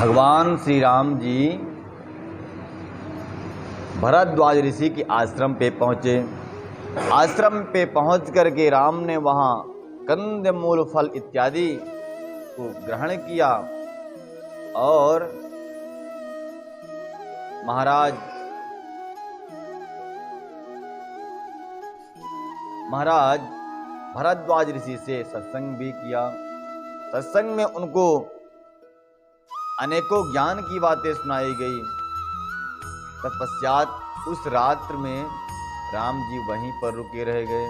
भगवान श्री राम जी भरद्वाज ऋषि के आश्रम पे पहुँचे। आश्रम पे पहुँच करके राम ने वहाँ कंद मूल फल इत्यादि को ग्रहण किया और महाराज भरद्वाज ऋषि से सत्संग भी किया। सत्संग में उनको अनेकों ज्ञान की बातें सुनाई गई। तत्पश्चात उस रात्र में राम जी वहीं पर रुके रह गए।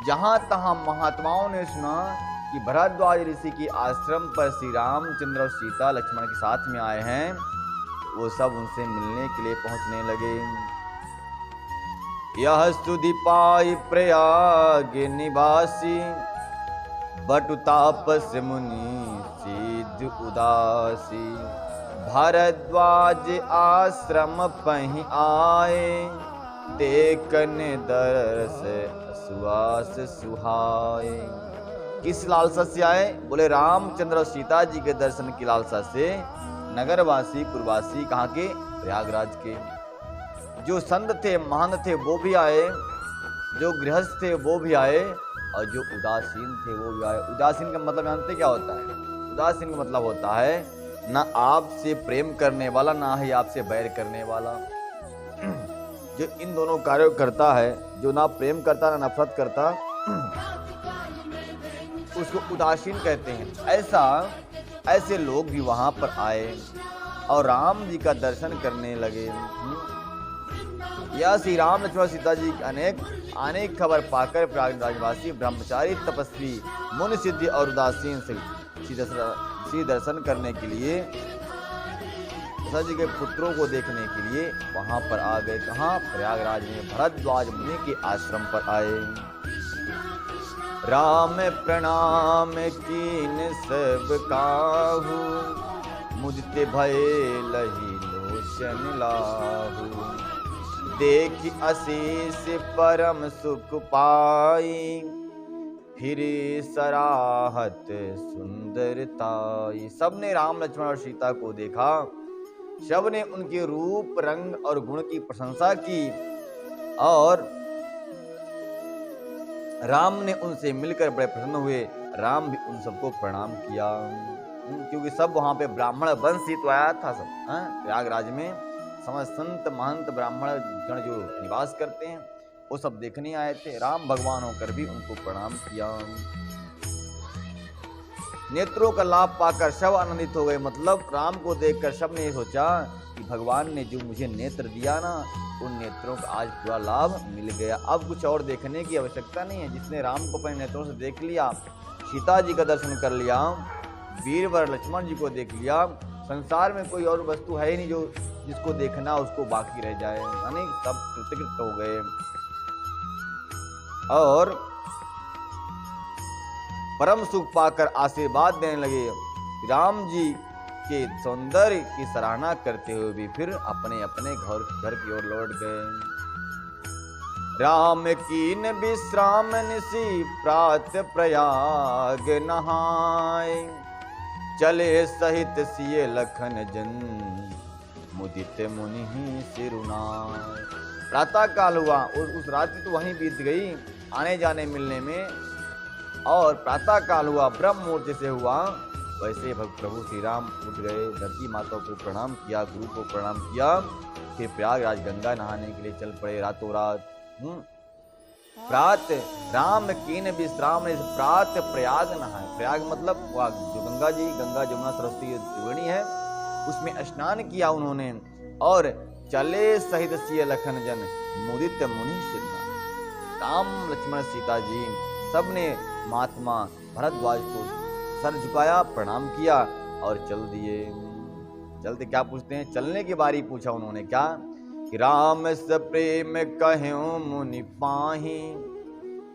जहां तहां महात्माओं ने सुना कि भरद्वाज ऋषि के आश्रम पर श्री रामचंद्र और सीता लक्ष्मण के साथ में आए हैं, वो सब उनसे मिलने के लिए पहुंचने लगे। यह स्तुति पाई प्रयाग निवासी, बटु तापस मुनि सिद्ध उदासी। भरद्वाज आश्रम पहि आए, देखन दरस सुहास सुहाए। किस लालसा से आए? बोले रामचंद्र और सीता जी के दर्शन की लालसा से नगरवासी पुरवासी, कहाँ के? प्रयागराज के। जो संत थे महंत थे वो भी आए, जो गृहस्थ थे वो भी आए और जो उदासीन थे वो भी आए। उदासीन का मतलब जानते क्या होता है? उदासीन का मतलब होता है ना आपसे प्रेम करने वाला, ना ही आपसे बैर करने वाला। जो इन दोनों कार्यों करता है, जो ना प्रेम करता ना नफरत करता, उसको उदासीन कहते हैं। ऐसे लोग भी वहां पर आए और राम जी का दर्शन करने लगे। यह श्री राम लक्ष्मण सीता जी की अनेक खबर पाकर प्रयागराजवासी ब्रह्मचारी तपस्वी मुनि सिद्धि और उदासीन श्री दर्शन करने के लिए, सीता जी के पुत्रों को देखने के लिए वहां पर आ गए। कहाँ? प्रयागराज में भरद्वाज मुनि के आश्रम पर आए। राम प्रणाम कीन सब काहू, मुझते भय लही लोचन लाहू। देखी आशीष परम सुख पाई, फिर सराहत सुंदरताई। सबने राम लक्ष्मण और सीता को देखा, सबने उनके रूप रंग और गुण की प्रशंसा की और राम ने उनसे मिलकर बड़े प्रसन्न हुए। राम भी उन सबको प्रणाम किया, क्योंकि सब वहां पे ब्राह्मण वंश ही तो आया था। सब प्रयागराज में समस्त संत महंत ब्राह्मण गण जो निवास करते हैं वो सब देखने आए थे। राम भगवान होकर भी उनको प्रणाम किया। नेत्रों का लाभ पाकर सब आनंदित हो गए। मतलब राम को देखकर सब ने सोचा कि भगवान ने जो मुझे नेत्र दिया ना, उन नेत्रों का आज पूरा लाभ मिल गया। अब कुछ और देखने की आवश्यकता नहीं है। जिसने राम को अपने नेत्रों से देख लिया, सीता जी का दर्शन कर लिया, वीरवर लक्ष्मण जी को देख लिया, संसार में कोई और वस्तु है ही नहीं जो जिसको देखना उसको बाकी रह जाए। यानी सब कृतकृत हो गए और परम सुख पाकर आशीर्वाद देने लगे। राम जी के सौंदर्य की सराहना करते हुए भी फिर अपने अपने घर की ओर लौट गए। राम कीन विश्राम निसी, प्रात प्रयाग नहाय। चले सहित सिए लखन जन, मुदित मुनि सिरुनाय। प्रातः काल हुआ और उस रात्रि तो वहीं बीत गई आने जाने मिलने में, और प्रातः काल हुआ ब्रह्म मुहूर्त से हुआ। वैसे प्रभु श्री राम उठ गए, धरती माता को प्रणाम किया, गुरु को प्रणाम किया, फिर प्रयागराज गंगा नहाने के लिए चल पड़े रातों रात। प्रात राम कीन विश्राम, प्रात प्रयाग नहाए। प्रयाग मतलब जो गंगा जी, गंगा जमुना सरस्वती त्रिवेणी है, उसमें स्नान किया उन्होंने और चले सहित सिय लखन जन, मुदित मुनि सिरना। राम लक्ष्मण सीता जी सबने महात्मा भरद्वाज को सर झुकाया, प्रणाम किया और चल दिए। चलते क्या पूछते हैं? चलने की बारी पूछा उन्होंने। क्या कि राम से प्रेम कह्यो मुनि पाही,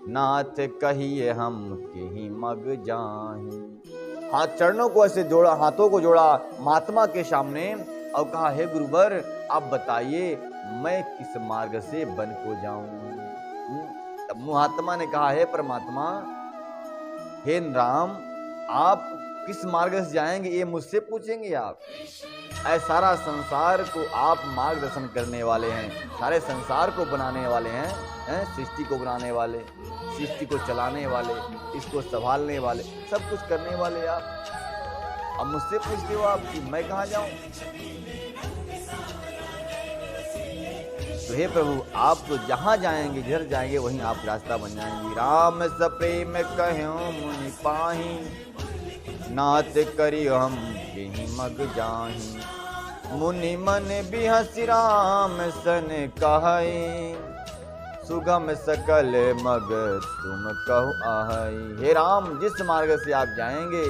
नाथ कहिए हम के ही मग जाही। हाथ चरणों को ऐसे जोड़ा, हाथों को जोड़ा महात्मा के सामने और कहा, हे गुरुवर आप बताइए मैं किस मार्ग से वन को जाऊं। तब महात्मा ने कहा, हे परमात्मा, हे राम, आप किस मार्ग से जाएंगे ये मुझसे पूछेंगे आप? ऐ सारा संसार को आप मार्गदर्शन करने वाले हैं, सारे संसार को बनाने वाले हैं, सृष्टि को बनाने वाले, सृष्टि को चलाने वाले, इसको संभालने वाले, सब कुछ करने वाले आप। अब मुझसे पूछते हो आप कि मैं कहाँ जाऊं? तो हे प्रभु, आप तो जहां जाएंगे, जिधर जाएंगे वहीं आप रास्ता बन जाएंगे। राम सप्रेम कह्यों मुनि पाही, नाथ करियो हम केहि मग जाही। मुनि मन बिहसि राम सन कहई, सुगम सकल मग तुम कहो आहई। हे राम, जिस मार्ग से आप जाएंगे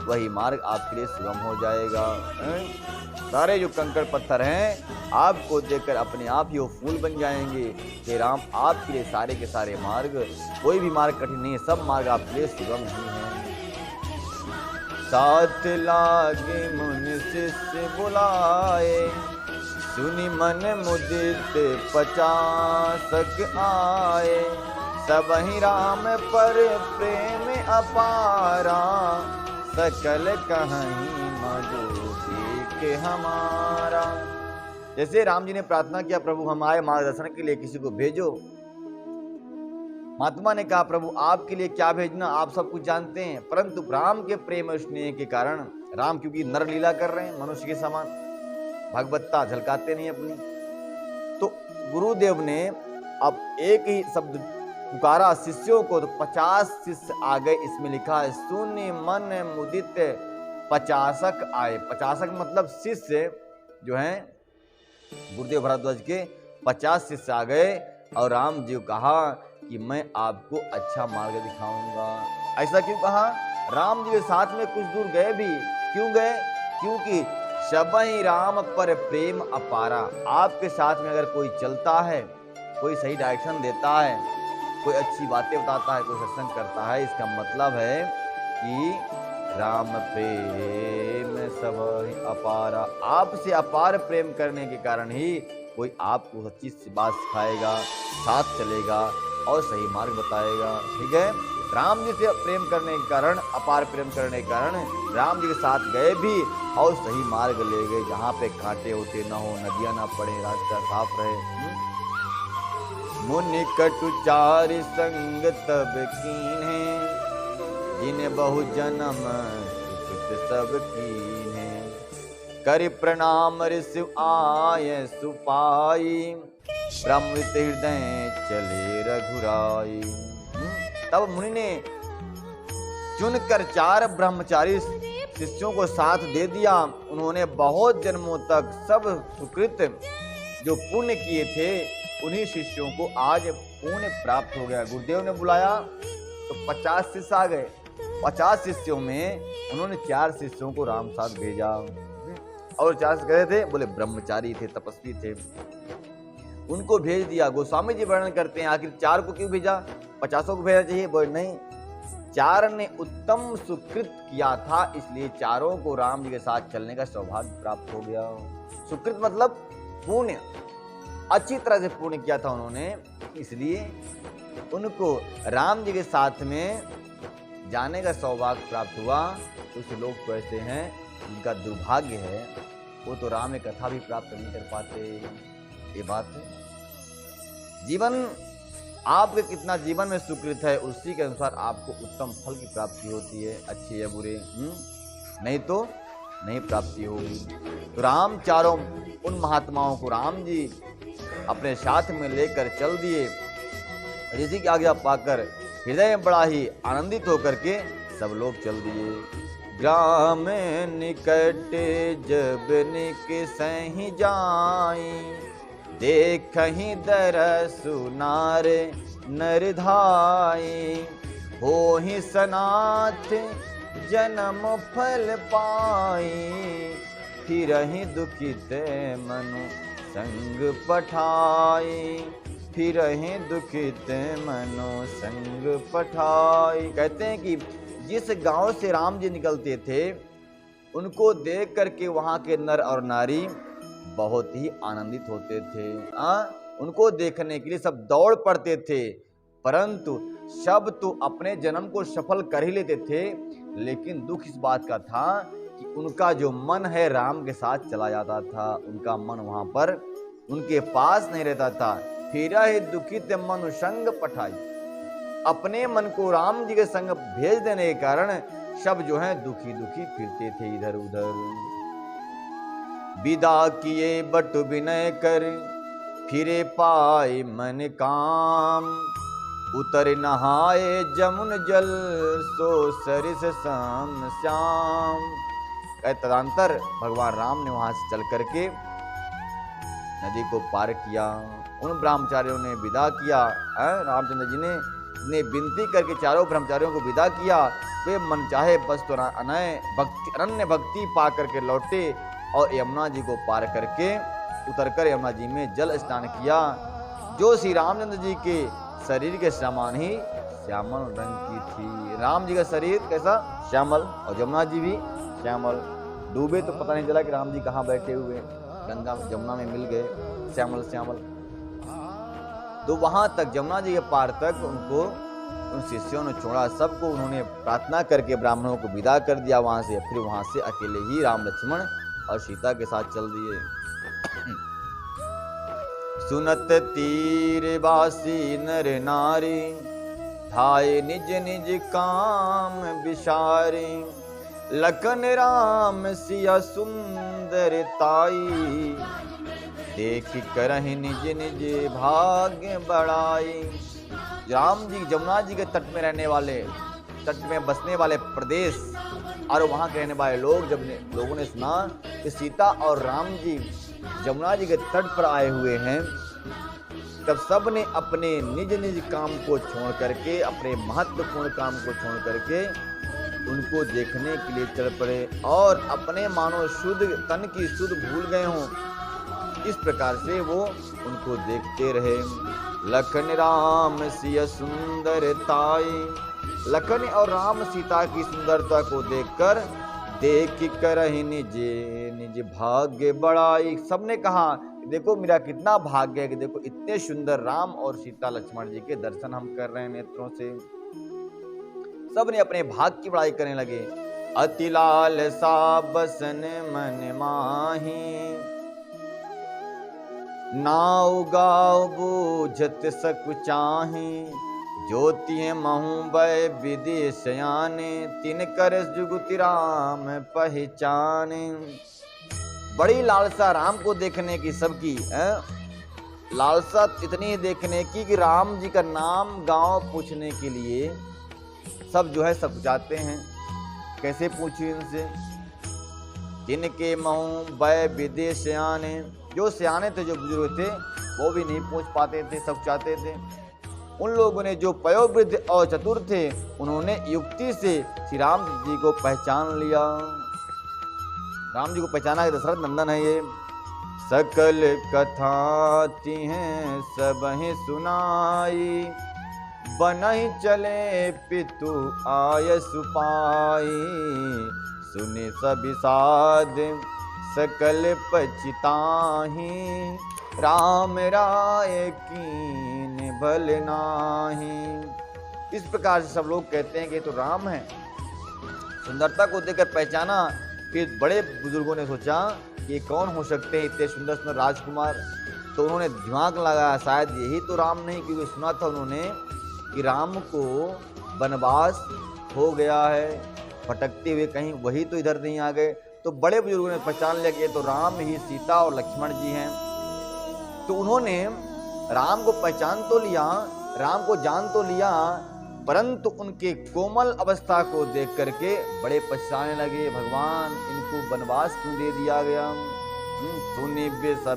वही मार्ग आपके लिए सुगम हो जाएगा। सारे जो कंकड़ पत्थर हैं आपको देखकर अपने आप ही वो फूल बन जाएंगे। हे राम, आपके लिए सारे के सारे मार्ग, कोई भी मार्ग कठिन नहीं है, सब मार्ग आपके लिए सुगम ही हैं। साथ लागे मुनि शिष्य बुलाए, सुनि मन मुदित 50 आए। सबहि राम पर प्रेम अपारा, सकल कहीं मधुर के हमारा। जैसे राम जी ने प्रार्थना किया, प्रभु हमारे मार्गदर्शन के लिए किसी को भेजो। महात्मा ने कहा, प्रभु आपके लिए क्या भेजना, आप सब कुछ जानते हैं। परंतु राम के प्रेम और स्नेह के कारण, राम क्योंकि नर लीला कर रहे हैं मनुष्य के समान, भगवत्ता झलकाते नहीं अपनी, तो गुरुदेव ने अब एक ही शब्द पुकारा शिष्यों को, तो 50 शिष्य आ गए। इसमें लिखा है सुनि मन मुदित 50 आए। 50 मतलब शिष्य जो हैं गुरुदेव भरद्वाज के 50 शिष्य आ गए और राम जी को कहा कि मैं आपको अच्छा मार्ग दिखाऊंगा। ऐसा क्यों कहा? राम जी के साथ में कुछ दूर गए भी, क्यों गए? क्योंकि सबहि राम पर प्रेम अपारा। आपके साथ में अगर कोई चलता है, कोई सही डायरेक्शन देता है, कोई अच्छी बातें बताता है, कोई सत्संग करता है, इसका मतलब है कि राम प्रेम सबहि अपारा। आपसे अपार प्रेम करने के कारण ही कोई आपको सच्ची सी बात सिखाएगा, साथ चलेगा और सही मार्ग बताएगा। ठीक है, राम जी से प्रेम करने के कारण, अपार प्रेम करने के कारण राम जी के साथ गए भी और सही मार्ग ले गए, जहाँ पे कांटे होते न हो, नदियां ना पड़े, रास्ता साफ रहे। मुनि कटु चारि संग तब कीन्हे, जिन बहु जन्म सुकृत सब कीन्हे। करि प्रणाम ऋषि आय सुपाई, ब्रह्मवित हृदय चले रघुराई। तब मुनि ने चुनकर 4 ब्रह्मचारी शिष्यों को साथ दे दिया। उन्होंने बहुत जन्मों तक सब सुकृत जो पुण्य किए थे, उन्हीं शिष्यों को आज पुण्य प्राप्त हो गया। गुरुदेव ने बुलाया तो 50 शिष्य आ गए। 50 शिष्यों में उन्होंने 4 शिष्यों को राम साथ भेजा और 4 गए थे, बोले ब्रह्मचारी थे, तपस्वी थे, उनको भेज दिया। गोस्वामी जी वर्णन करते हैं आखिर 4 को क्यों भेजा, 50 को भेजना चाहिए? बोले नहीं, 4 ने उत्तम सुकृत किया था, इसलिए 4 को राम जी के साथ चलने का सौभाग्य प्राप्त हो गया। सुकृत मतलब पुण्य, अच्छी तरह से पुण्य किया था उन्होंने, इसलिए उनको राम जी के साथ में जाने का सौभाग्य प्राप्त हुआ। कुछ लोग तो ऐसे हैं जिनका दुर्भाग्य है, वो तो राम में कथा भी प्राप्त नहीं कर पाते। ये बात है, जीवन आपके कितना जीवन में सुकृत है, उसी के अनुसार आपको उत्तम फल की प्राप्ति होती है, अच्छे या बुरे। नहीं तो नहीं प्राप्ति होगी। तो राम 4 उन महात्माओं को राम जी अपने साथ में लेकर चल दिए। ऋषि की आज्ञा पाकर हृदय में बड़ा ही आनंदित होकर के सब लोग चल दिए। ग्राम निकट जब निकसहि जाई, देखहि दरसु नार नर धाई। होहि सनाथ जन्म फल पाई, फिरहि दुखित मनु संग पठाई। फिरहि दुखित मनु संग पठाई। कहते हैं कि जिस गांव से राम जी निकलते थे, उनको देख करके वहां के नर और नारी बहुत ही आनंदित होते थे। उनको देखने के लिए सब दौड़ पड़ते थे, परंतु सब तो अपने जन्म को सफल कर ही लेते थे, लेकिन दुख इस बात का था कि उनका जो मन है राम के साथ चला जाता था, उनका मन वहां पर उनके पास नहीं रहता था। फिरा ही दुखित मनु संग पठाई, अपने मन को राम जी के संग भेज देने के कारण सब जो है दुखी दुखी फिरते थे इधर उधर। विदा किए बटु विनय कर, फिरे पाए मन काम, उतर नहाए जमुन जल, सो सरिस सम श्याम। तदंतर भगवान राम ने वहां से चल करके नदी को पार किया। उन ब्रह्मचारियों ने विदा किया। रामचंद्र जी ने विनती करके चारों ब्रह्मचारियों को विदा किया। वे मन चाहे वस्तु अनन्य भक्ति पा करके लौटे और यमुना जी को पार करके उतरकर यमुना जी में जल स्नान किया, जो श्री रामचंद्र जी के शरीर के समान ही श्यामल रंग की थी। राम जी का शरीर कैसा? श्यामल, और यमुना जी भी श्यामल। डूबे तो पता नहीं चला कि राम जी कहाँ बैठे हुए, गंगा जमुना में मिल गए, श्यामल श्यामल। तो वहां तक यमुना जी के पार तक उनको उन शिष्यों ने छोड़ा, सबको उन्होंने प्रार्थना करके ब्राह्मणों को विदा कर दिया वहां से। फिर वहां से अकेले ही राम लक्ष्मण और सीता के साथ चल दिए। सुनत तीर बासी नर नारी, धाये निज निज काम विसारी, लखन राम सिया सुंदर ताई, देख करहि निज निज भाग्य बढ़ाई। राम जी जमुना जी के तट में रहने वाले, तट में बसने वाले प्रदेश और वहां के रहने वाले लोग, जब लोगों ने सुना कि सीता और राम जी जमुना जी के तट पर आए हुए हैं, तब सब ने अपने निज निज काम को छोड़ करके, अपने महत्वपूर्ण काम को छोड़ करके उनको देखने के लिए चल पड़े और अपने मानो शुद्ध तन की शुद्ध भूल गए हों, इस प्रकार से वो उनको देखते रहे। लखन राम सिया सुंदर ताई, लखन और राम सीता की सुंदरता को देखकर देख कर ही निज निज भाग्य बढ़ाई। सबने कहा देखो मेरा कितना भाग्य है कि देखो इतने सुंदर राम और सीता लक्ष्मण जी के दर्शन हम कर रहे हैं नेत्रों से। सब ने अपने भाग्य की बड़ाई करने लगे। अति लाल सा बसन मन माही, नाव गाव बूझत सकु चाही, ज्योति महु भय विदेश आने, तिन कर जुगति राम पहचाने। बड़ी लालसा राम को देखने की सबकी, लालसा इतनी देखने की कि राम जी का नाम गांव पूछने के लिए सब जो है सब जाते हैं। कैसे पूछिए इनसे? जिनके महु भय विदेश आने, जो सियाने थे, जो बुजुर्ग थे, वो भी नहीं पूछ पाते थे, सब चाहते थे। उन लोगों ने जो पयोवृद्ध और चतुर थे, उन्होंने युक्ति से श्री राम जी को पहचान लिया। राम जी को पहचाना कि दशरथ नंदन है ये। सकल कथा तिहें सबहि सुनाई, बनहि चले पितु आय सुपाई, सुनि सबि साध सकल पछिताहि, राम राय कीन भल नाही। इस प्रकार से सब लोग कहते हैं कि तो राम है। सुंदरता को देखकर पहचाना। फिर बड़े बुजुर्गों ने सोचा कि ये कौन हो सकते हैं इतने सुंदर सुंदर राजकुमार। तो उन्होंने दिमाग लगाया शायद यही तो राम नहीं, क्योंकि सुना था उन्होंने कि राम को वनवास हो गया है, भटकते हुए कहीं, वही तो इधर नहीं आ गए। तो बड़े बुजुर्गों ने पहचान लिया कि ये तो राम ही सीता और लक्ष्मण जी हैं। तो उन्होंने राम को पहचान तो लिया, राम को जान तो लिया, परंतु उनके कोमल अवस्था को देख करके बड़े पछताने लगे। भगवान इनको वनवास क्यों दे दिया गया? सुनि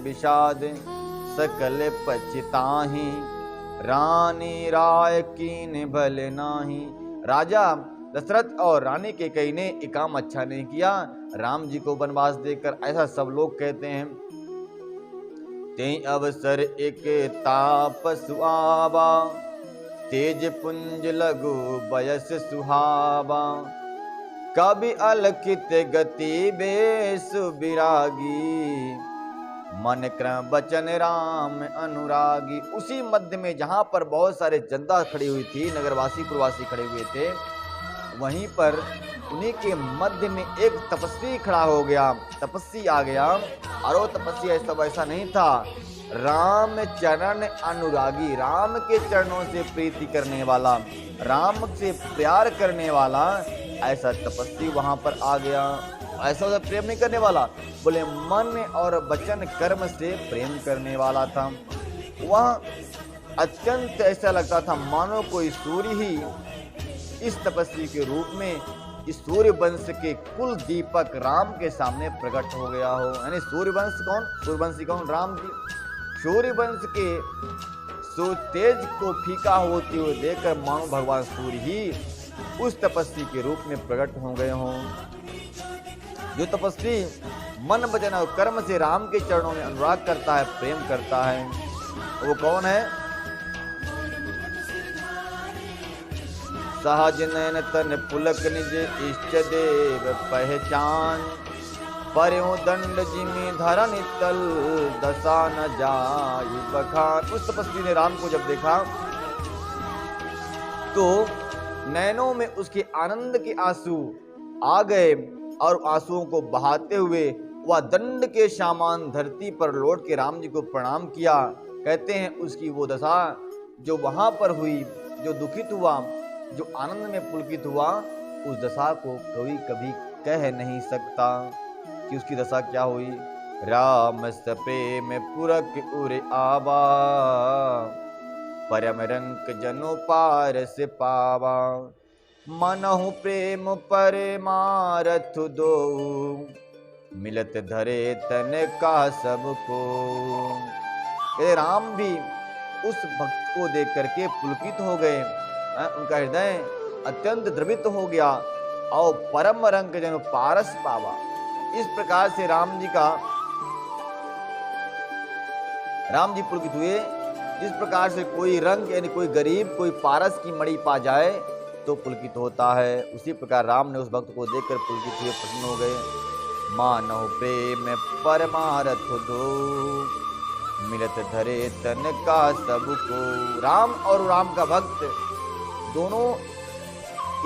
विषाद सकल पछताहि, रानी राय कीन भल नाही। राजा दशरथ और रानी कैकेयी ने एक काम अच्छा नहीं किया, राम जी को वनवास देकर, ऐसा सब लोग कहते हैं। ते अवसर एक तापस आवा, तेज पुंज लघु बयस सुहावा, कवि अलखित गति बेस विरागी, मन क्रम बचन राम अनुरागी। उसी मध्य में जहां पर बहुत सारे जनता खड़ी हुई थी, नगरवासी प्रवासी खड़े हुए थे, वहीं पर उन्हीं के मध्य में एक तपस्वी खड़ा हो गया, तपस्वी आ गया। और वो तपस्वी ऐसा वैसा नहीं था, राम चरण अनुरागी, राम के चरणों से प्रीति करने वाला, राम से प्यार करने वाला ऐसा तपस्वी वहां पर आ गया। ऐसा उसे प्रेम नहीं करने वाला, बोले मन और वचन कर्म से प्रेम करने वाला था। वह अत्यंत ऐसा लगता था मानो कोई सूर्य ही इस तपस्वी के रूप में इस सूर्य वंश के कुल दीपक राम के सामने प्रकट हो गया हो। यानी सूर्यवंश कौन, सूर्यवंशी कौन, राम जी। सूर्यवंश के तेज को फीका होते हुए देखकर मानो भगवान सूर्य ही उस तपस्वी के रूप में प्रकट हो गए हों। जो तपस्वी मन वचन और कर्म से राम के चरणों में अनुराग करता है, प्रेम करता है, वो कौन है? सहज नयन तन पुलक निज इष्ट देव पहचान, पर्यो दंड जिमि धरन तल दशा न जाय बखान। उस तपस्वी ने राम को जब देखा तो नैनों में उसके आनंद के आंसू आ गए और आंसुओं को बहाते हुए वह दंड के समान धरती पर लौट के राम जी को प्रणाम किया। कहते हैं उसकी वो दशा जो वहां पर हुई, जो दुखित हुआ, जो आनंद में पुलकित हुआ, उस दशा को कोई कभी कह नहीं सकता कि उसकी दशा क्या हुई। राम प्रेम पुरख उर आवा, परम रंक जनो पारस पावा, मनहु प्रेम परमारथ दो, मिलत धरे तन का सबको। राम भी उस भक्त को देख करके पुलकित हो गए, उनका हृदय अत्यंत द्रवित हो गया। और परम रंग जन पारस पावा, इस प्रकार से राम जी पुलकित हुए। जिस प्रकार से कोई रंग यानी कोई गरीब कोई पारस की मणि पा जाए तो पुलकित होता है, उसी प्रकार राम ने उस भक्त को देखकर पुलकित हुए, प्रसन्न हो गए। मानव प्रेम परमारथ दो, मिलत धरे तन का सबको। राम और राम का भक्त दोनों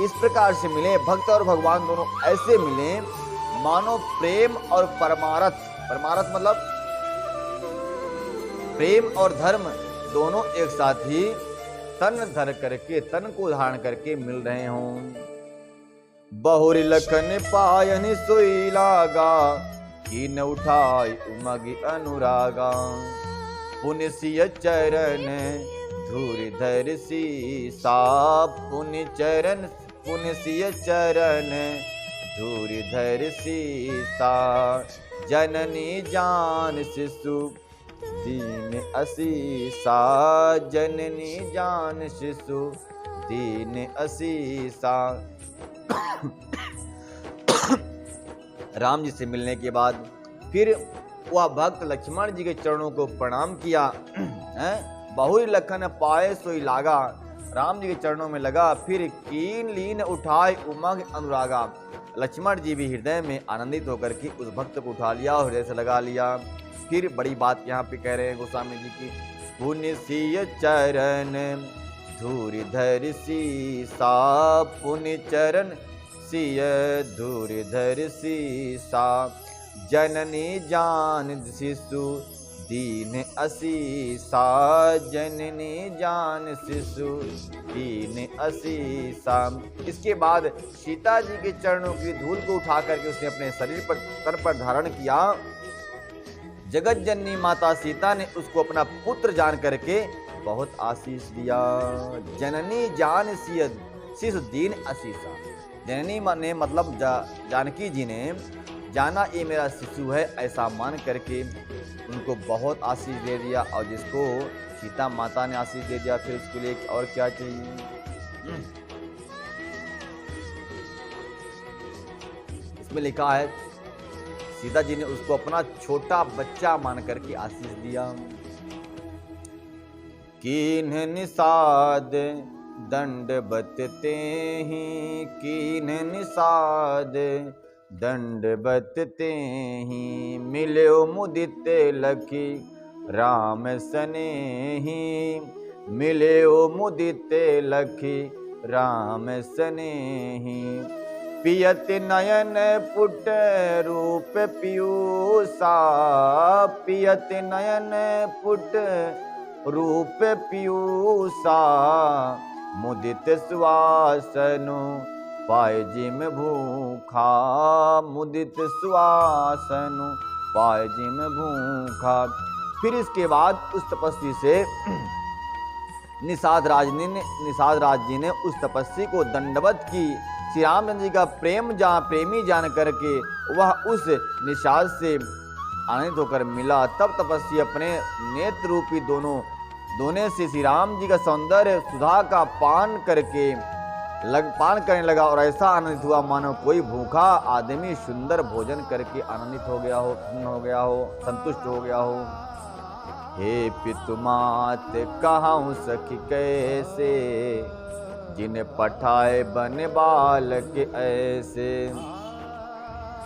इस प्रकार से मिले, भक्त और भगवान दोनों ऐसे मिले मानो प्रेम और परमारथ, परमारथ मतलब प्रेम और धर्म दोनों एक साथ ही तन धर करके, तन को धारण करके मिल रहे हों। बहुरी लखन पायन सोई लागा, कीन उठाई उमग अनुरागा, पुण्य सिय चरण धूरि धर सीसा, पुण्य सिय चरण धूरि धर सीसा, जननी जान शिशु दीन असीसा, जननी जान शिशु दीन असीसा। राम जी से मिलने के बाद फिर वह भक्त लक्ष्मण जी के चरणों को प्रणाम किया। बहुरी लखन पाए सोई लागा, राम जी के चरणों में लगा। फिर कीन लीन उठाए उमंग अनुरागा, लक्ष्मण जी भी हृदय में आनंदित होकर के उस भक्त को उठा लिया और हृदय से लगा लिया। फिर बड़ी बात यहाँ पे कह रहे हैं गोस्वामी जी की, पुण्य सिय चरण धूरि धर सीसा, पुण्य चरण सिय धूरि धर सीसा, जननी जान शिशु दीन असीसा, जननी जान शिशु दीन असीसा। इसके बाद सीता जी के चरणों की धूल को उठा करके उसने अपने शरीर पर तन पर धारण किया। जगत जननी माता सीता ने उसको अपना पुत्र जान करके बहुत आशीष दिया। जननी जान शिशु दीन असीसा, जननी ने मतलब जानकी जी ने जाना ये मेरा शिशु है ऐसा मान करके उनको बहुत आशीष दे दिया। और जिसको सीता माता ने आशीष दे दिया फिर उसके लिए और क्या चाहिए। इसमें लिखा है सीता जी ने उसको अपना छोटा बच्चा मान करके आशीष दिया। कीन्ह निषाद दंड बतते ही, कीन्ह निषाद दंड बतते ही, मिल्यो मुदित लखी राम सनेही, मिल्यो मुदित लखी राम सनेही। पियत नयन पुट रूप पीयूषा, पियत नयन पुट रूप पीयूषा, मुदित सुवासनु पाय जिम भूखा, मुदित सुवासनु पाय जिम भूखा। फिर इसके बाद उस तपस्वी से निषाद राज जी ने उस तपस्वी को दंडवत की। श्री रामचंद्र जी का प्रेमी जान करके वह उस निषाद से आनंदित होकर मिला। तब तपस्वी अपने नेत्र रूपी दोने से श्री राम जी का सौंदर्य सुधा का पान करने लगा और ऐसा आनंदित हुआ मानो कोई भूखा आदमी सुंदर भोजन करके आनंदित हो गया हो, संतुष्ट हो गया हो। हे पितुमात कहाऊं सखी कैसे, जिन पठाए बन बालक ऐसे।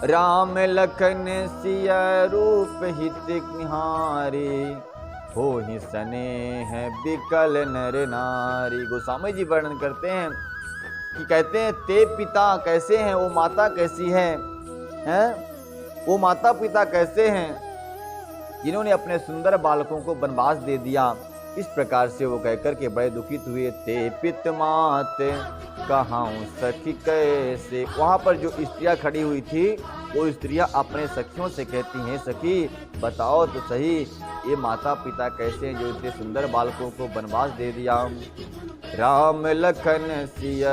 राम लखन सिया रूप हित निहारी, हो ही स्नेह बिकल नर नारी। गोस्वामी जी वर्णन करते हैं कि कहते हैं ते पिता कैसे हैं, वो माता कैसी है, वो माता पिता कैसे हैं जिन्होंने अपने सुंदर बालकों को वनवास दे दिया। इस प्रकार से वो कहकर के बड़े दुखित हुए। ते पित मात कहाऊं सखी कैसे। वहां पर जो स्त्रियां खड़ी हुई थी वो स्त्रियां अपने सखियों से कहती हैं, सखी बताओ तो सही ये माता पिता कैसे हैं जो इतने सुंदर बालकों को वनवास दे दिया। राम लखन सिय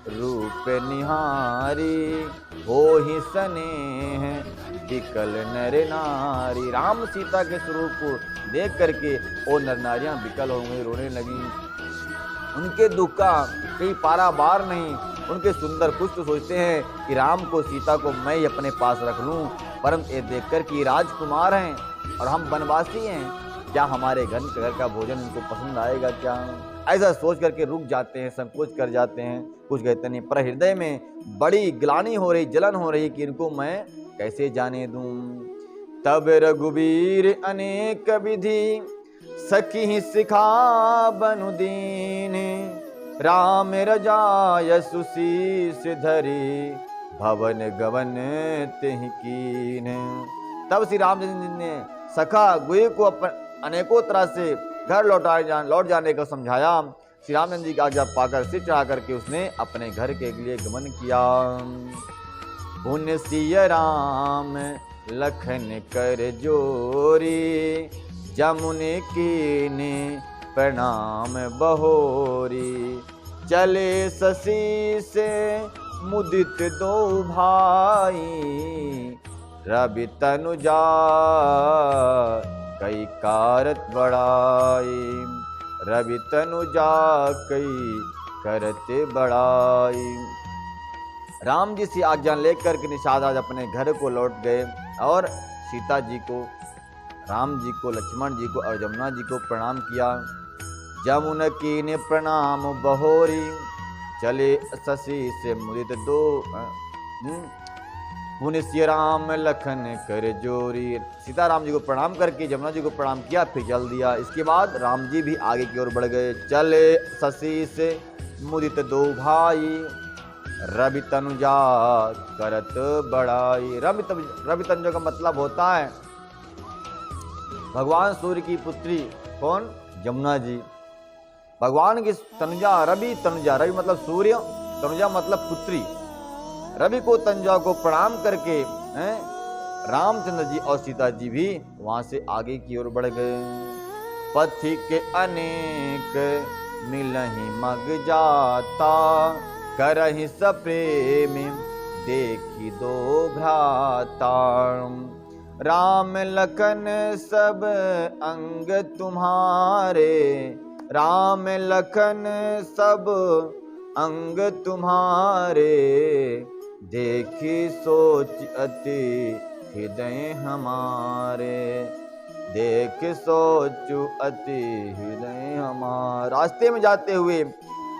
रूप निहारी, हो ही स्नेह बिकल नर नारी। राम सीता के स्वरूप को देख करके वो नर नारियां बिकल हो गई, रोने लगी। उनके दुख का कहीं पारावार नहीं। उनके सुंदर कुछ तो सोचते हैं कि राम को सीता को मैं ही अपने पास रख लूं, परंतु ये देखकर कि राजकुमार हैं और हम वनवासी हैं, क्या हमारे घर का भोजन उनको पसंद आएगा क्या। ऐसा सोच करके रुक जाते हैं, संकोच कर जाते हैं, कुछ कहते नहीं। पर हृदय में बड़ी ग्लानि हो रही, जलन हो रही कि इनको मैं कैसे जाने दूं। तब रघुबीर अनेक विधि सखी सिखा बनु दीन, राम रजाय सुशीष धरी भवन गवन तिहि कीन। तब श्री रामचंद्र जी ने सखा गुहे को अनेकों तरह से घर लौट जाने का समझाया। श्री रामचंद्र जी की आज्ञा पाकर सिर चढ़ा करके उसने अपने घर के लिए गमन किया। पुण्य सिय राम लखन कर जोरी, जमुने कीने प्रणाम बहोरी। चले शशि से मुदित दो भाई, रवि तनुजा कई कारत बड़ाई, रवि तनुजा कई करते बड़ाई। राम जी से आज्ञा लेकर के निषाद आज अपने घर को लौट गए और सीता जी को, राम जी को, लक्ष्मण जी को और जमुना जी को प्रणाम किया। जमुन कीने प्रणाम बहोरी, चले शशि से मुदित दो पुण्य सिय राम लखन कर जोरी। सीताराम जी को प्रणाम करके जमुना जी को प्रणाम किया, फिर चल दिया। इसके बाद राम जी भी आगे की ओर बढ़ गए। चले शशि से मुदित दो भाई, रवि तनुजा करत बड़ाई। रवि तनुजा का मतलब होता है भगवान सूर्य की पुत्री। कौन? जमुना जी। भगवान की तनुजा रवि तनुजा, रवि मतलब सूर्य, तनुजा मतलब पुत्री। रवि को तनुजा को प्रणाम करके रामचंद्र जी और सीता जी भी वहां से आगे की ओर बढ़ गए। पथिक अनेक मिलहि मग जाता, करहि सप्रेम देखी दो भ्राता। राम लखन सब अंग तुम्हारे, राम लखन सब अंग तुम्हारे। देखी सोच अति हृदय हमारे, देख सोच अति हृदय हमारे। रास्ते में जाते हुए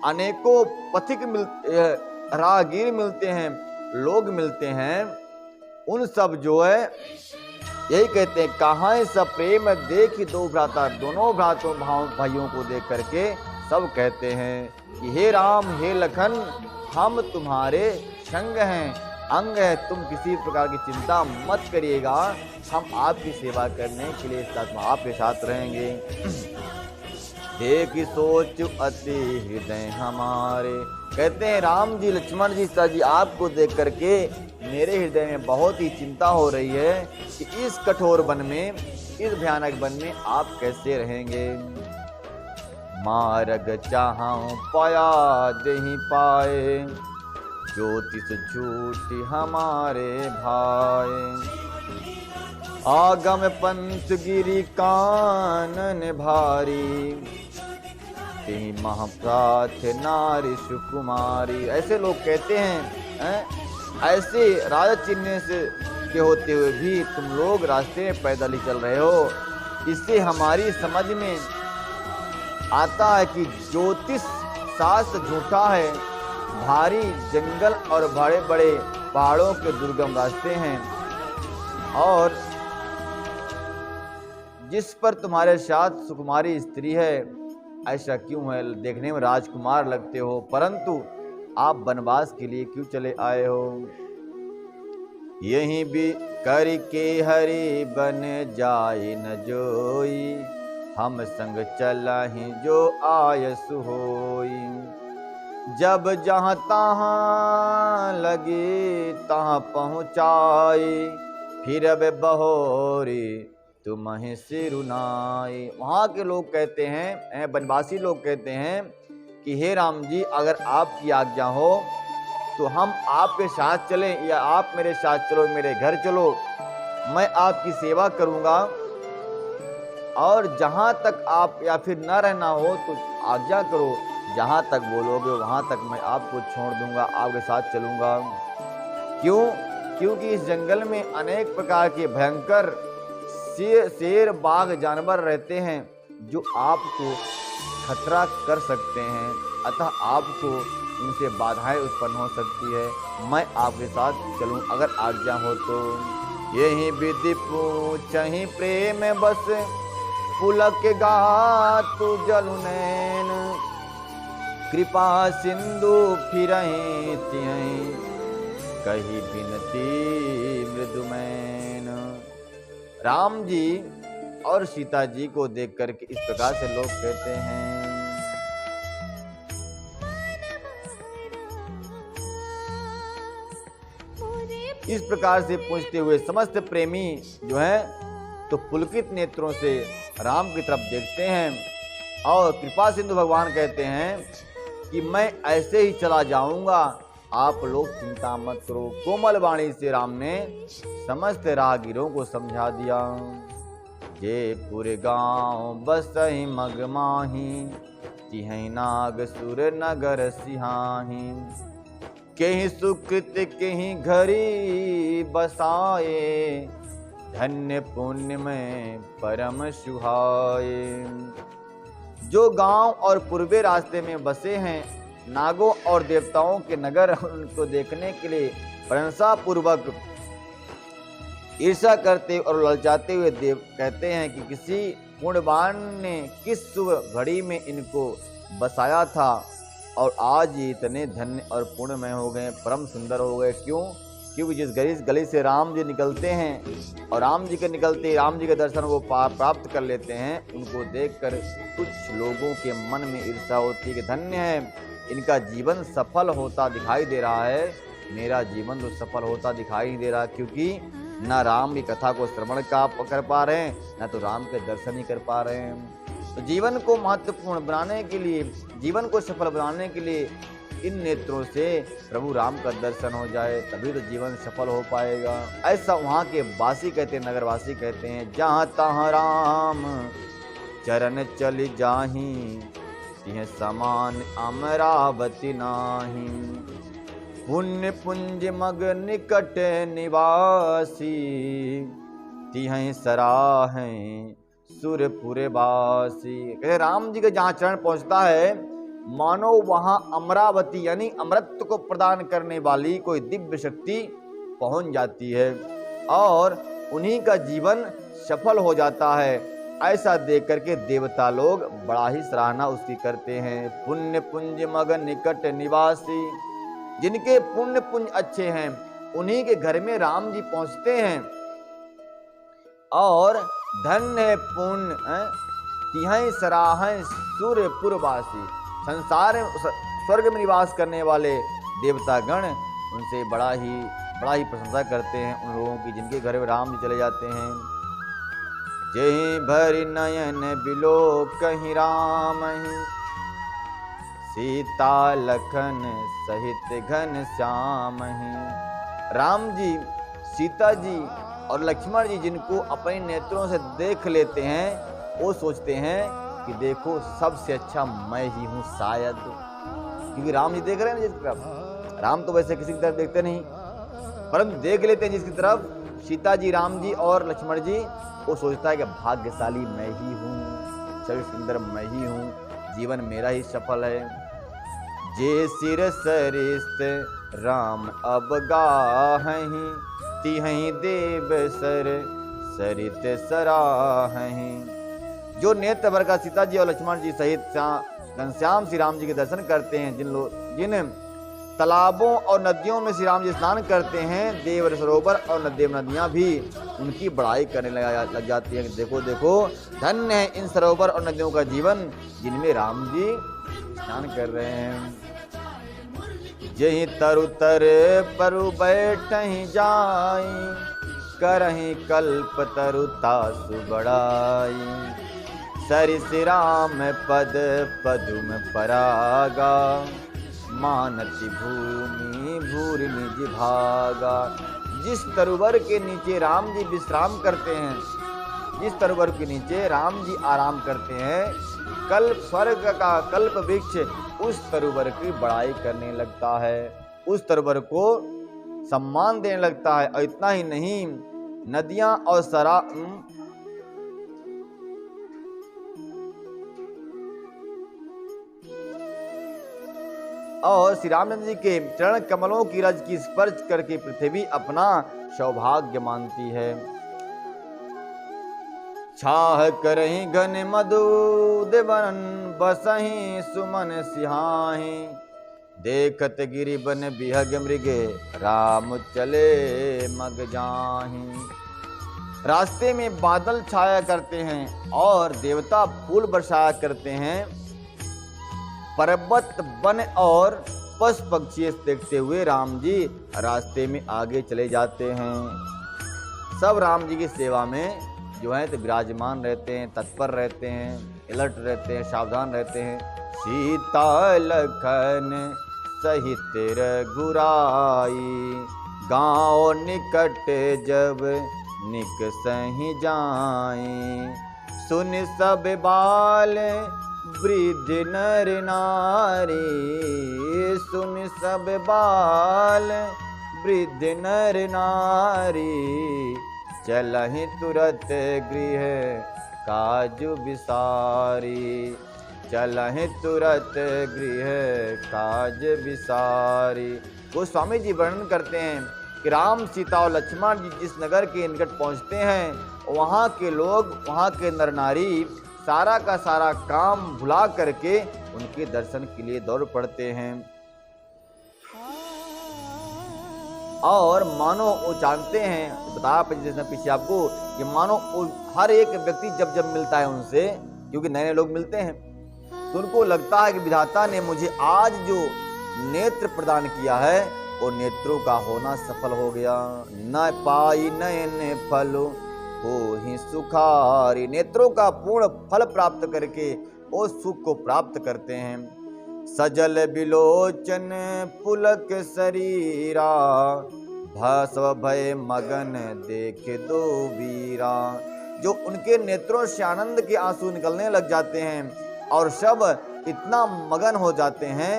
अनेकों पथिक राहगीर मिलते हैं, लोग मिलते हैं। उन सब जो है यही कहते हैं, कहाँ है सब प्रेम देखी दो भ्राता। दोनों भ्रातों भाइयों को देख करके सब कहते हैं कि हे राम हे लखन, हम तुम्हारे संग हैं, अंग है, तुम किसी प्रकार की चिंता मत करिएगा, हम आपकी सेवा करने के लिए साथ में आपके साथ रहेंगे। देख सोच अति हृदय हमारे, कहते हैं राम जी, लक्ष्मण जी, सीता जी, आपको देख करके मेरे हृदय में बहुत ही चिंता हो रही है कि इस कठोर वन में, इस भयानक वन में आप कैसे रहेंगे। मार्ग चाहूं पाया नहीं पाए, ज्योतिष झूठी हमारे भाई। आगम पंथ गिरी कानन भारी, तेहि महाप्राथ नारी सुकुमारी। ऐसे लोग कहते हैं, ऐसे राजा चिन्ह से के होते हुए भी तुम लोग रास्ते में पैदल ही चल रहे हो। इससे हमारी समझ में आता है कि ज्योतिष शास्त्र झूठा है, भारी जंगल और बड़े बड़े पहाड़ों के दुर्गम रास्ते हैं, और जिस पर तुम्हारे साथ सुकुमारी स्त्री है, ऐसा क्यों है? देखने में राजकुमार लगते हो, परंतु आप वनवास के लिए क्यों चले आए हो? यहीं भी करके हरि बन जाए न जोई, हम संग चला ही जो आयस होई। जब जहाँ तहाँ लगे तहाँ पहुँचाए, फिर अब बहोरी तुम ही सिरुनाई। वहाँ के लोग कहते हैं, वनवासी लोग कहते हैं कि हे राम जी, अगर आपकी आज्ञा हो तो हम आपके साथ चलें, या आप मेरे साथ चलो, मेरे घर चलो, मैं आपकी सेवा करूँगा, और जहाँ तक आप या फिर न रहना हो तो आज्ञा करो, जहाँ तक बोलोगे वहाँ तक मैं आपको छोड़ दूंगा, आपके साथ चलूँगा। क्यों? क्योंकि इस जंगल में अनेक प्रकार के भयंकर शेर बाघ जानवर रहते हैं जो आपको खतरा कर सकते हैं, अतः आपको उनसे बाधाएं उत्पन्न हो सकती है। मैं आपके साथ चलूं अगर आज्ञा हो तो। यही विधि पूछहि प्रेम बस, पुलक गातु जलु नैन, कृपा सिंधु फिरहि तिहि, कही बिनती मृदुमैन। राम जी और सीता जी को देख करके इस प्रकार से लोग कहते हैं, इस प्रकार से पूछते हुए समस्त प्रेमी जो है तो पुलकित नेत्रों से राम की तरफ देखते हैं, और कृपा सिंधु भगवान कहते हैं कि मैं ऐसे ही चला जाऊंगा, आप लोग चिंता मत करो। कोमल वाणी से राम ने समस्त राहगीरों को समझा दिया। जे पूरे गांव बसहि मग माही, तिहै नाग सुर नगर सिहाही, केहि सुकृत केहि घरी बसाए, धन्य पुण्य में परम सुहाए। जो गांव और पूर्वी रास्ते में बसे हैं, नागों और देवताओं के नगर, उनको देखने के लिए प्रशंसा पूर्वक ईर्ष्या करते और ललचाते हुए देव कहते हैं कि किसी पुण्यवान ने किस शुभ घड़ी में इनको बसाया था, और आज ये इतने धन्य और पुण्यमय हो गए, परम सुंदर हो गए। क्यों? क्योंकि जिस गली से राम जी निकलते हैं और राम जी के निकलते राम जी के दर्शन वो प्राप्त कर लेते हैं, उनको देखकर कुछ लोगों के मन में ईर्ष्या होती है कि धन्य है, इनका जीवन सफल होता दिखाई दे रहा है, मेरा जीवन तो सफल होता दिखाई नहीं दे रहा, क्योंकि न राम की कथा को श्रवण कर पा रहे हैं, न तो राम के दर्शन ही कर पा रहे हैं। तो जीवन को महत्वपूर्ण बनाने के लिए, जीवन को सफल बनाने के लिए इन नेत्रों से प्रभु राम का दर्शन हो जाए, तभी तो जीवन सफल हो पाएगा। ऐसा वहाँ के वासी कहते हैं, नगरवासी कहते हैं, जहाँ तहाँ राम चरण चल जाही, तिह समान अमरावती नाही, पुण्य पुंज मग निकट निवासी, तिह सराहें सुरपुरे वासी। कहते राम जी के जहाँ चरण पहुँचता है, मानो वहाँ अमरावती यानी अमृत को प्रदान करने वाली कोई दिव्य शक्ति पहुँच जाती है, और उन्हीं का जीवन सफल हो जाता है। ऐसा देख करके देवता लोग बड़ा ही सराहना उसकी करते हैं। पुण्य पुंज मग निकट निवासी, जिनके पुण्य पुंज अच्छे हैं उन्हीं के घर में राम जी पहुंचते हैं। और धन्य पुण्य तिहै सराहै सूर्यपुरवासी, संसार में स्वर्ग में निवास करने वाले देवतागण उनसे बड़ा ही प्रशंसा करते हैं उन लोगों की जिनके घर में राम जी चले जाते हैं। जेहि भरि नयन बिलो कहीं राम ही, सीता लखन सहित घन श्याम ही। राम जी, सीता जी और लक्ष्मण जी जिनको अपने नेत्रों से देख लेते हैं वो सोचते हैं कि देखो सबसे अच्छा मैं ही हूँ शायद, क्योंकि राम जी देख रहे हैं ना जिसकी तरफ। राम तो वैसे किसी की तरफ देखते नहीं, परंतु देख लेते हैं जिसकी तरफ सीता जी, राम जी और लक्ष्मण जी, वो सोचता है कि भाग्यशाली मैं ही हूँ, सबसे सुंदर मैं ही हूँ, जीवन मेरा ही सफल है। जे सिर सरिस्त राम अब गाहहि, तिहै देव सर सरित सराहहि। जो नेत्र भर का सीता जी और लक्ष्मण जी सहित घनश्याम श्री राम जी के दर्शन करते हैं, जिन तालाबों और नदियों में श्री राम जी स्नान करते हैं, देव सरोवर और देव नदियां भी उनकी बड़ाई करने लग जाती है। देखो देखो धन्य है इन सरोवर और नदियों का जीवन जिनमें राम जी स्नान कर रहे हैं। जहि तरु तर परु बैठहि जाई, करहि कल्प तरु तासु बड़ाई। सरिस राम पद पदुम परागा, मानति भूमि भूरि निज भागा। जिस तरुवर के नीचे राम जी विश्राम करते हैं, जिस तरुवर के नीचे राम जी आराम करते हैं, कल्प स्वर्ग का कल्प वृक्ष उस तरुवर की बड़ाई करने लगता है, उस तरुवर को सम्मान देने लगता है। और इतना ही नहीं, नदियां और श्री रामचंद्र जी के चरण कमलों की रज की स्पर्श करके पृथ्वी अपना सौभाग्य मानती है। छाह करहि घन मधु देवन, बसहि सुमन सिहाहि। देखत गिरि बन बिहग मृगे, राम चले मग जाहि। रास्ते में बादल छाया करते हैं और देवता फूल बरसाया करते हैं। पर्वत वन और पशु पक्षी देखते हुए राम जी रास्ते में आगे चले जाते हैं। सब राम जी की सेवा में जो है तो विराजमान रहते हैं, तत्पर रहते हैं, अलर्ट रहते हैं, सावधान रहते हैं। सीता लखन सहित रघुराई, गाँव निकट जब निकसहि जाई। सुन सब बाल वृद्ध नर नारी, सुन सब बाल वृद्ध नर नारी। चलहि तुरत गृह काज विसारी, चलहि तुरत गृह काज विसारी। गोस्वामी जी वर्णन करते हैं कि राम, सीता और लक्ष्मण जी जिस नगर के निकट पहुंचते हैं, वहाँ के लोग, वहाँ के नर नारी सारा का सारा काम भुला करके उनके दर्शन के लिए दौड़ पड़ते हैं। और मानो वो जानते हैं, बताया पीछे आपको, कि मानो हर एक व्यक्ति जब जब मिलता है उनसे, क्योंकि नए नए लोग मिलते हैं, तो उनको लगता है कि विधाता ने मुझे आज जो नेत्र प्रदान किया है वो नेत्रों का होना सफल हो गया। न पाई नयन फल हो ही सुखारी। नेत्रों का पूर्ण फल प्राप्त करके वो सुख को प्राप्त करते हैं। सजल बिलोचन पुलक शरीरा, भस्व भय मगन देख दो वीरा। जो उनके नेत्रों से आनंद के आंसू निकलने लग जाते हैं और सब इतना मगन हो जाते हैं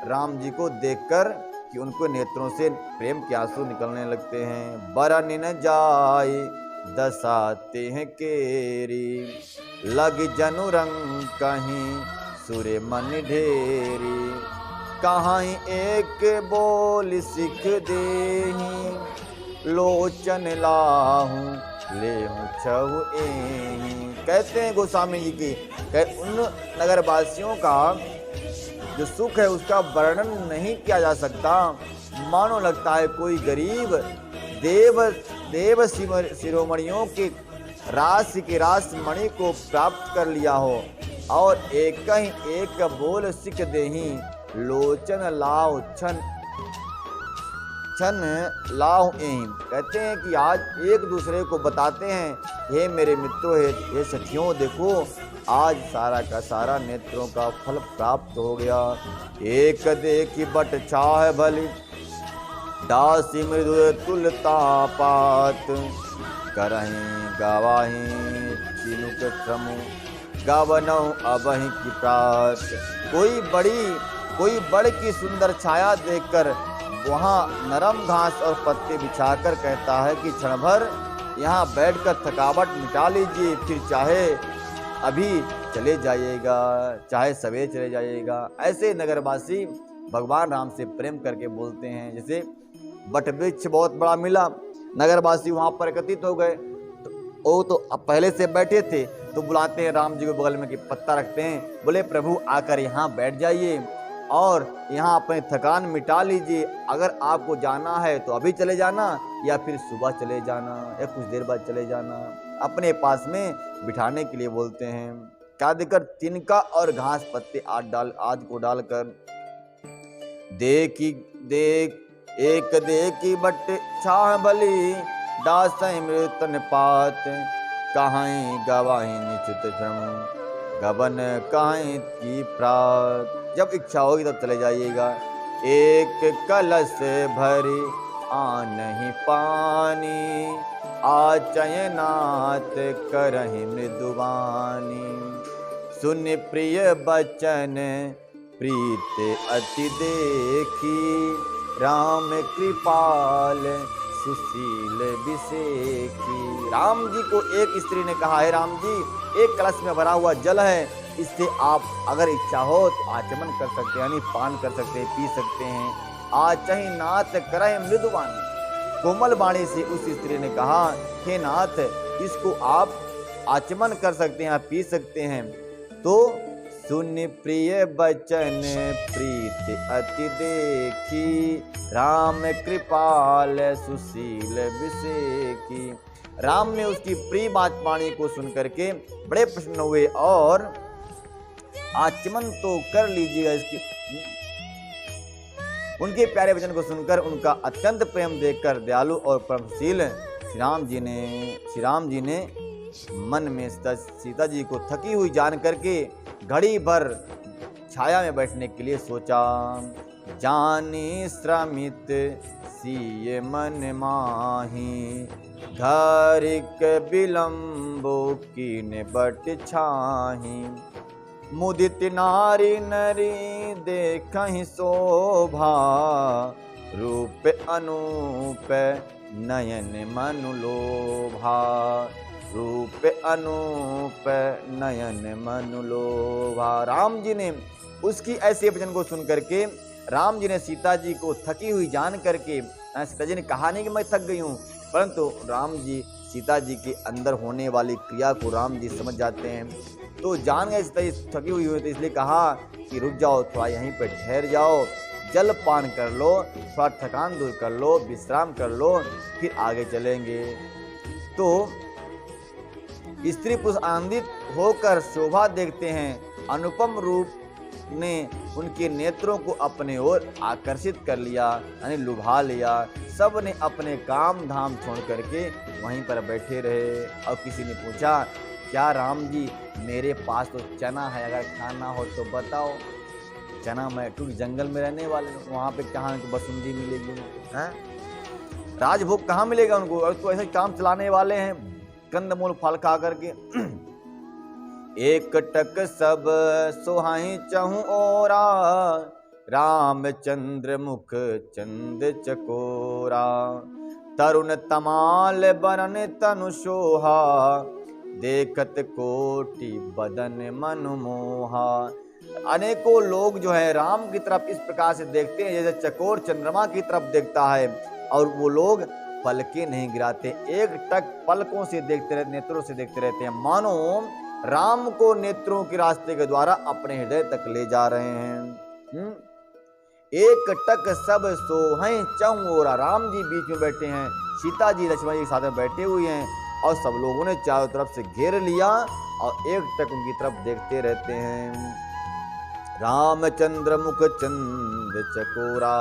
राम जी को देखकर कि उनको नेत्रों से प्रेम के आंसू निकलने लगते हैं। बरन न जाय दसाते हैं केरी, लग जनु रंग कहीं सुरे मन ढेरी। कहाँ एक बोल सिख देही, लोचन लाहूं ले छहु एही। कहते हैं गोस्वामी जी की, उन नगरवासियों का जो सुख है उसका वर्णन नहीं किया जा सकता। मानो लगता है कोई गरीब देव शिरोमणियों के राशि के रास मणि को प्राप्त कर लिया हो और एक ही एक बोल सिख देही लोचन लाओ छन लाओ एम। कहते हैं कि आज एक दूसरे को बताते हैं, हे मेरे मित्रों, हे सखियों, देखो आज सारा का सारा नेत्रों का फल प्राप्त हो गया। एक देखी बट छाह भली दासी मृदु तुलता पात करहीं गवाही चिनुक श्रमु गवनौ अबहि की प्रात। कोई बड़ की सुंदर छाया देखकर वहाँ नरम घास और पत्ते बिछाकर कहता है कि क्षण भर यहाँ बैठकर थकावट मिटा लीजिए, फिर चाहे अभी चले जाइएगा, चाहे सवेरे चले जाइएगा। ऐसे नगरवासी भगवान राम से प्रेम करके बोलते हैं। जैसे बट वृक्ष बहुत बड़ा मिला, नगरवासी वहाँ पर एकत्रित हो गए, वो तो अब पहले से बैठे थे, तो बुलाते हैं राम जी को बगल में कि पत्ता रखते हैं, बोले प्रभु आकर यहाँ बैठ जाइए और यहाँ अपने थकान मिटा लीजिए। अगर आपको जाना है तो अभी चले जाना या फिर सुबह चले जाना या कुछ देर बाद चले जाना। अपने पास में बिठाने के लिए बोलते हैं। क्या देकर तिनका और घास पत्ते आद को डालकर एक देखी बट छाह भली दास मृतन पात कहाई गवाही निश्चित श्रम गबन कहाई की प्रात। जब इच्छा होगी तब चले जाइएगा। एक कलश भरी आनहि पानी आचयनाथ करहि मृदुवानी सुन प्रिय बचन प्रीत अति देखी राम कृपाल सुशील विसेखी। राम जी को एक स्त्री ने कहा है, राम जी एक कलश में भरा हुआ जल है, इससे आप अगर इच्छा हो तो आचमन कर सकते हैं, यानी पान कर सकते हैं, पी सकते हैं। आचहि नाथ करहि मृदुवानी। कोमल वाणी से उस स्त्री ने कहा, हे नाथ इसको आप आचमन कर सकते हैं, पी सकते हैं। तो सुन प्रिय बचन प्रीत अति देखी राम कृपाल सुशील विसेखी। राम ने उसकी प्रिय बात वाणी को सुन करके बड़े प्रसन्न हुए और आचमन तो कर लीजिएगा इसकी। उनके प्यारे वचन को सुनकर उनका अत्यंत प्रेम देखकर दयालु और परमशील श्री राम जी ने मन में सीता जी को थकी हुई जान करके घड़ी भर छाया में बैठने के लिए सोचा। जानी श्रमित सिय मन माही घरिक विलंबो कीन बट छाही मुदित नारी नरी देखहि शोभा रूप अनूप नयन मनु लोभा रूप अनूप नयन मनु लोभा। राम जी ने उसकी ऐसे वचन को सुन करके राम जी ने सीता जी को थकी हुई जान करके, सीता जी ने कहा नहीं कि मैं थक गई हूँ, परंतु राम जी सीता जी के अंदर होने वाली क्रिया को राम जी समझ जाते हैं, तो जान गए सीता जी थकी हुई तो इसलिए कहा कि रुक जाओ, थोड़ा यहीं पर ठहर जाओ, जल पान कर लो, थोड़ा थकान दूर कर लो, विश्राम कर लो, फिर आगे चलेंगे। तो स्त्री पुरुष आनंदित होकर शोभा देखते हैं। अनुपम रूप ने उनके नेत्रों को अपने ओर आकर्षित कर लिया, यानी लुभा लिया। सब ने अपने काम धाम छोड़ करके वहीं पर बैठे रहे और किसी ने पूछा, क्या राम जी मेरे पास तो चना है, अगर खाना हो तो बताओ। चना मैं क्योंकि जंगल में रहने वाले हूँ, वहाँ पे कहाँ बसुंदी मिलेगी, हैं राजभोग कहाँ मिलेगा उनको, और तो ऐसे काम चलाने वाले हैं कंदमूल फल खा करके। एक टक सब सोहाई चहु ओरा रामचंद्र मुख चंद चकोरा तरुण तमाल बरन तनु सोहा देखत कोटि बदन मन मोहा। अनेकों लोग जो है राम की तरफ इस प्रकार से देखते हैं जैसे चकोर चंद्रमा की तरफ देखता है, और वो लोग पलकें नहीं गिराते, एक टक पलकों से देखते रहते, नेत्रों से देखते रहते हैं, मानो राम को नेत्रों के रास्ते के द्वारा अपने हृदय तक ले जा रहे हैं। एक टक सब सोहै चौरा। राम जी बीच में बैठे हैं, सीता जी लक्ष्मण जी साथ में बैठे हुए हैं और सब लोगों ने चारों तरफ से घेर लिया और एक टक उनकी तरफ देखते रहते हैं। रामचंद्र मुख चंद्र चकोरा।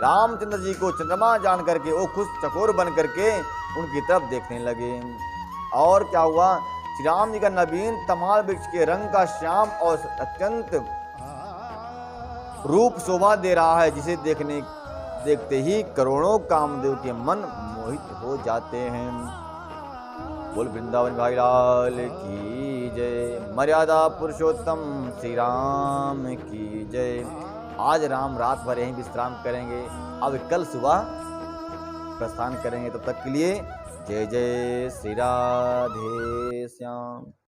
रामचंद्र जी को चंद्रमा जान करके वो खुश चकोर बन करके उनकी तरफ देखने लगे। और क्या हुआ, श्री राम जी का नवीन तमाल वृक्ष के रंग का श्याम और अत्यंत रूप शोभा दे रहा है, जिसे देखते ही करोड़ों कामदेव के मन मोहित हो जाते हैं। बोल वृंदावन भाई लाल की जय। मर्यादा पुरुषोत्तम श्री राम की जय। आज राम रात भर यहीं विश्राम करेंगे, अब कल सुबह प्रस्थान करेंगे। तब तक के लिए जय जय श्री राधे श्याम।